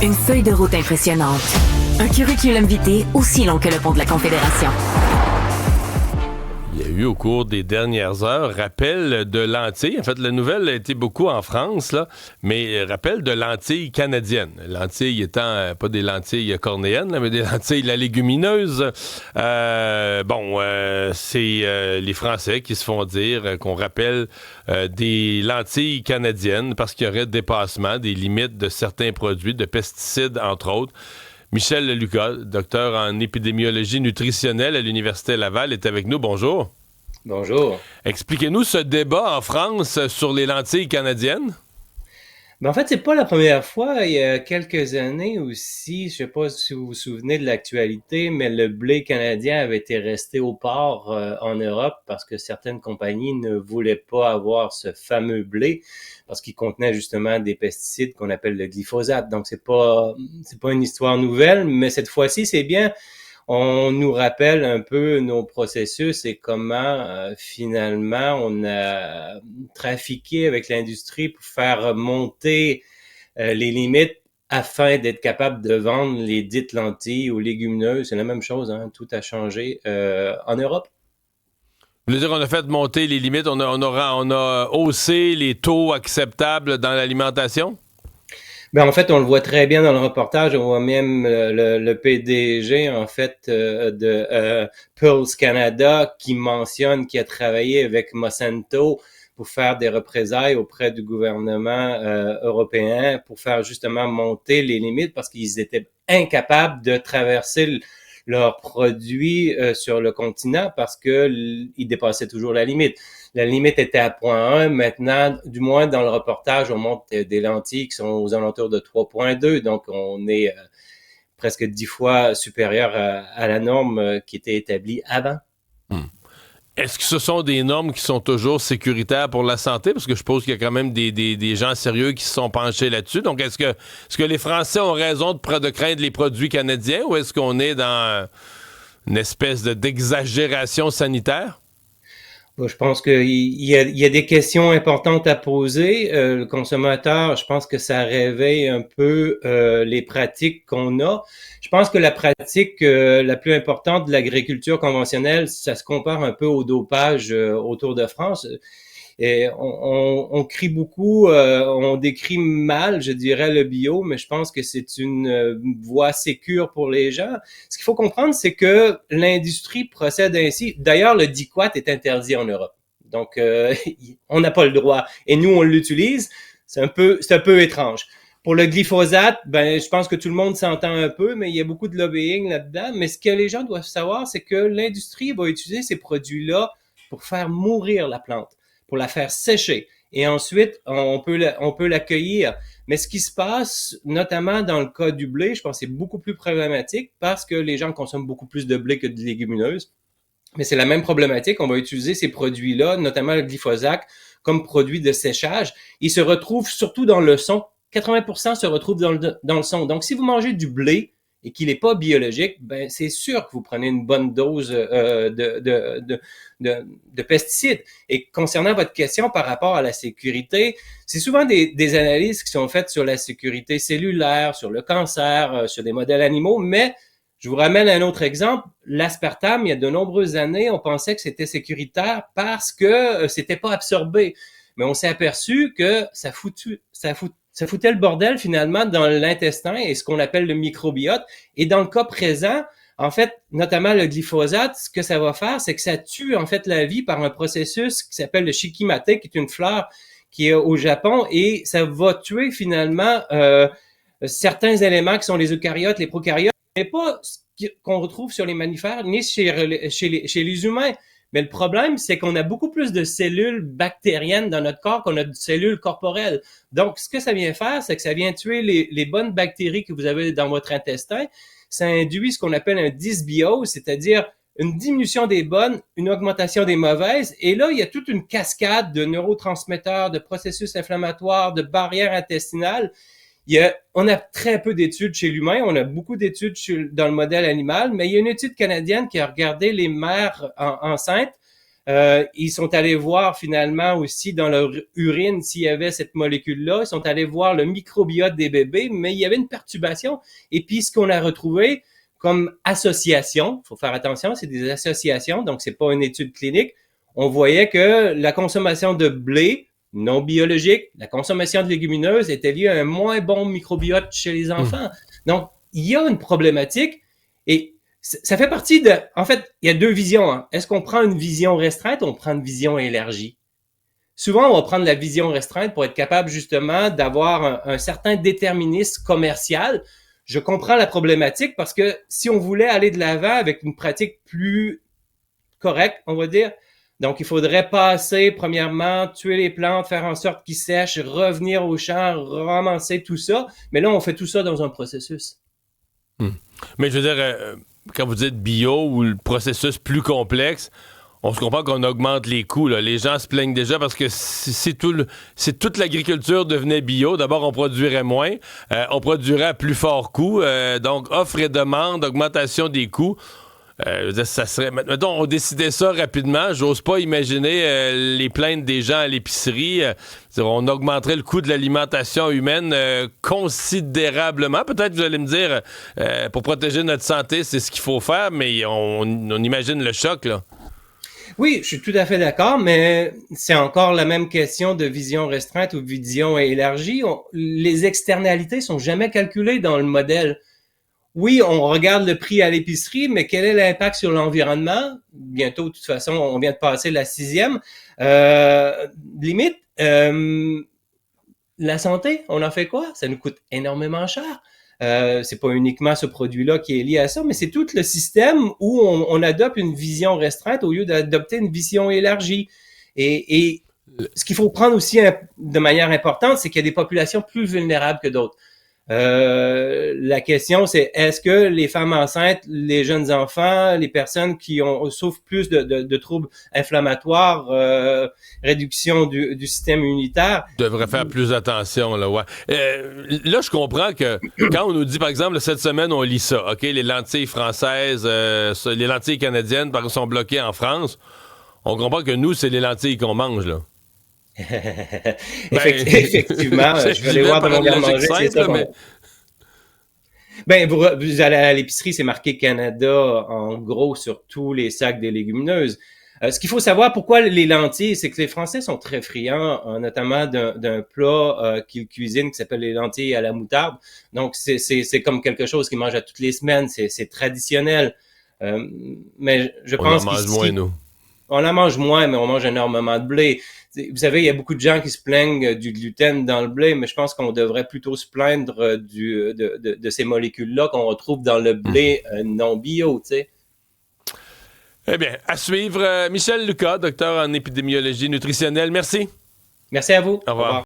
Une feuille de route impressionnante. Un curriculum vitae aussi long que le pont de la Confédération. Il y a eu au cours des dernières heures rappel de lentilles. En fait, la nouvelle a été beaucoup en France, là, mais rappel de lentilles canadiennes. Lentilles étant pas des lentilles cornéennes, là, mais des lentilles la légumineuse. C'est les Français qui se font dire qu'on rappelle des lentilles canadiennes parce qu'il y aurait dépassement des limites de certains produits, de pesticides, entre autres. Michel Lucas, docteur en épidémiologie nutritionnelle à l'Université Laval, est avec nous. Bonjour. Bonjour. Expliquez-nous ce débat en France sur les lentilles canadiennes. En fait, c'est pas la première fois. Il y a quelques années aussi, je sais pas si vous vous souvenez de l'actualité, mais le blé canadien avait été resté au port en Europe parce que certaines compagnies ne voulaient pas avoir ce fameux blé parce qu'il contenait justement des pesticides qu'on appelle le glyphosate. Donc c'est pas une histoire nouvelle, mais cette fois-ci, c'est bien. On nous rappelle un peu nos processus et comment finalement on a trafiqué avec l'industrie pour faire monter les limites afin d'être capable de vendre les dites lentilles ou légumineuses. C'est la même chose, hein? Tout a changé en Europe. Vous voulez dire qu'on a fait monter les limites, on a haussé les taux acceptables dans l'alimentation? En fait, on le voit très bien dans le reportage. On voit même le PDG, en fait, de Pulse Canada qui mentionne qu'il a travaillé avec Monsanto pour faire des représailles auprès du gouvernement européen pour faire justement monter les limites parce qu'ils étaient incapables de traverser leurs produits sur le continent parce que ils dépassaient toujours la limite. La limite était à 0,1. Maintenant, du moins dans le reportage, on monte des lentilles qui sont aux alentours de 3,2. Donc, on est presque 10 fois supérieur à la norme qui était établie avant. Est-ce que ce sont des normes qui sont toujours sécuritaires pour la santé? Parce que je suppose qu'il y a quand même des gens sérieux qui se sont penchés là-dessus. Donc, est-ce que les Français ont raison de craindre les produits canadiens ou est-ce qu'on est dans une espèce d'exagération sanitaire? Je pense qu'il y a des questions importantes à poser. Le consommateur, je pense que ça réveille un peu les pratiques qu'on a. Je pense que la pratique la plus importante de l'agriculture conventionnelle, ça se compare un peu au dopage autour de France. Et on crie beaucoup, on décrit mal, je dirais, le bio, mais je pense que c'est une voie sécure pour les gens. Ce qu'il faut comprendre, c'est que l'industrie procède ainsi. D'ailleurs, le diquat est interdit en Europe. Donc, on n'a pas le droit. Et nous, on l'utilise. C'est un peu étrange. Pour le glyphosate, je pense que tout le monde s'entend un peu, mais il y a beaucoup de lobbying là-dedans. Mais ce que les gens doivent savoir, c'est que l'industrie va utiliser ces produits-là pour faire mourir la plante, pour la faire sécher. Et ensuite, on peut l'accueillir. Mais ce qui se passe, notamment dans le cas du blé, je pense que c'est beaucoup plus problématique parce que les gens consomment beaucoup plus de blé que de légumineuses. Mais c'est la même problématique. On va utiliser ces produits-là, notamment le glyphosate, comme produit de séchage. Ils se retrouvent surtout dans le son. 80% se retrouvent dans le son. Donc, si vous mangez du blé et qu'il n'est pas biologique, c'est sûr que vous prenez une bonne dose de pesticides. Et concernant votre question par rapport à la sécurité, c'est souvent des analyses qui sont faites sur la sécurité cellulaire, sur le cancer, sur des modèles animaux, mais je vous ramène à un autre exemple. L'aspartame, il y a de nombreuses années, on pensait que c'était sécuritaire parce que c'était pas absorbé. Mais on s'est aperçu que ça foutait le bordel finalement dans l'intestin et ce qu'on appelle le microbiote. Et dans le cas présent, en fait, notamment le glyphosate, ce que ça va faire, c'est que ça tue en fait la vie par un processus qui s'appelle le shikimate, qui est une fleur qui est au Japon, et ça va tuer finalement certains éléments qui sont les eucaryotes, les prokaryotes, mais pas ce qu'on retrouve sur les mammifères ni chez les humains. Mais le problème, c'est qu'on a beaucoup plus de cellules bactériennes dans notre corps qu'on a de cellules corporelles. Donc, ce que ça vient faire, c'est que ça vient tuer les bonnes bactéries que vous avez dans votre intestin. Ça induit ce qu'on appelle un dysbiose, c'est-à-dire une diminution des bonnes, une augmentation des mauvaises. Et là, il y a toute une cascade de neurotransmetteurs, de processus inflammatoires, de barrières intestinales. On a très peu d'études chez l'humain, on a beaucoup d'études dans le modèle animal, mais il y a une étude canadienne qui a regardé les mères enceintes Ils sont allés voir finalement aussi dans leur urine s'il y avait cette molécule-là. Ils sont allés voir le microbiote des bébés, mais il y avait une perturbation. Et puis, ce qu'on a retrouvé comme association, faut faire attention, c'est des associations, donc c'est pas une étude clinique. On voyait que la consommation de blé non biologique, la consommation de légumineuses était liée à un moins bon microbiote chez les enfants. Donc, il y a une problématique et ça fait partie de... En fait, il y a deux visions. Hein. Est-ce qu'on prend une vision restreinte ou on prend une vision élargie? Souvent, on va prendre la vision restreinte pour être capable justement d'avoir un certain déterminisme commercial. Je comprends la problématique parce que si on voulait aller de l'avant avec une pratique plus correcte, on va dire, donc il faudrait passer, premièrement, tuer les plantes, faire en sorte qu'ils sèchent, revenir au champ, ramasser tout ça. Mais là, on fait tout ça dans un processus. Mais je veux dire, quand vous dites bio ou le processus plus complexe, on se comprend qu'on augmente les coûts. Là. Les gens se plaignent déjà parce que si toute l'agriculture devenait bio, d'abord, on produirait moins, on produirait à plus fort coût. Donc, offre et demande, augmentation des coûts. Ça serait... Mettons, on décidait ça rapidement. J'ose pas imaginer les plaintes des gens à l'épicerie. On augmenterait le coût de l'alimentation humaine considérablement. Peut-être, vous allez me dire, pour protéger notre santé, c'est ce qu'il faut faire, mais on imagine le choc, là. Oui, je suis tout à fait d'accord, mais c'est encore la même question de vision restreinte ou vision élargie. Les externalités sont jamais calculées dans le modèle. Oui, on regarde le prix à l'épicerie, mais quel est l'impact sur l'environnement? Bientôt, de toute façon, on vient de passer la 6e. Limite, la santé, on en fait quoi? Ça nous coûte énormément cher. C'est pas uniquement ce produit-là qui est lié à ça, mais c'est tout le système où on adopte une vision restreinte au lieu d'adopter une vision élargie. Et ce qu'il faut prendre aussi de manière importante, c'est qu'il y a des populations plus vulnérables que d'autres. La question, c'est est-ce que les femmes enceintes, les jeunes enfants, les personnes qui souffrent plus de troubles inflammatoires, réduction du système immunitaire... devraient faire plus attention, là, ouais. Là, je comprends que quand on nous dit, par exemple, cette semaine, on lit ça, OK, les lentilles françaises, les lentilles canadiennes, par exemple, sont bloquées en France, on comprend que nous, c'est les lentilles qu'on mange, là. Effectivement, je vais aller voir dans mon garde-manger, c'est ça. Ben, vous allez à l'épicerie, c'est marqué Canada en gros sur tous les sacs des légumineuses. Ce qu'il faut savoir, pourquoi les lentilles, c'est que les Français sont très friands, notamment d'un plat qu'ils cuisinent qui s'appelle les lentilles à la moutarde. Donc, c'est comme quelque chose qu'ils mangent à toutes les semaines, c'est traditionnel. Mais je pense qu'on en mange moins, nous. On en mange moins, mais on mange énormément de blé. Vous savez, il y a beaucoup de gens qui se plaignent du gluten dans le blé, mais je pense qu'on devrait plutôt se plaindre de ces molécules-là qu'on retrouve dans le blé non bio, tu sais. Eh bien, à suivre. Michel Lucas, docteur en épidémiologie nutritionnelle. Merci. Merci à vous. Au revoir.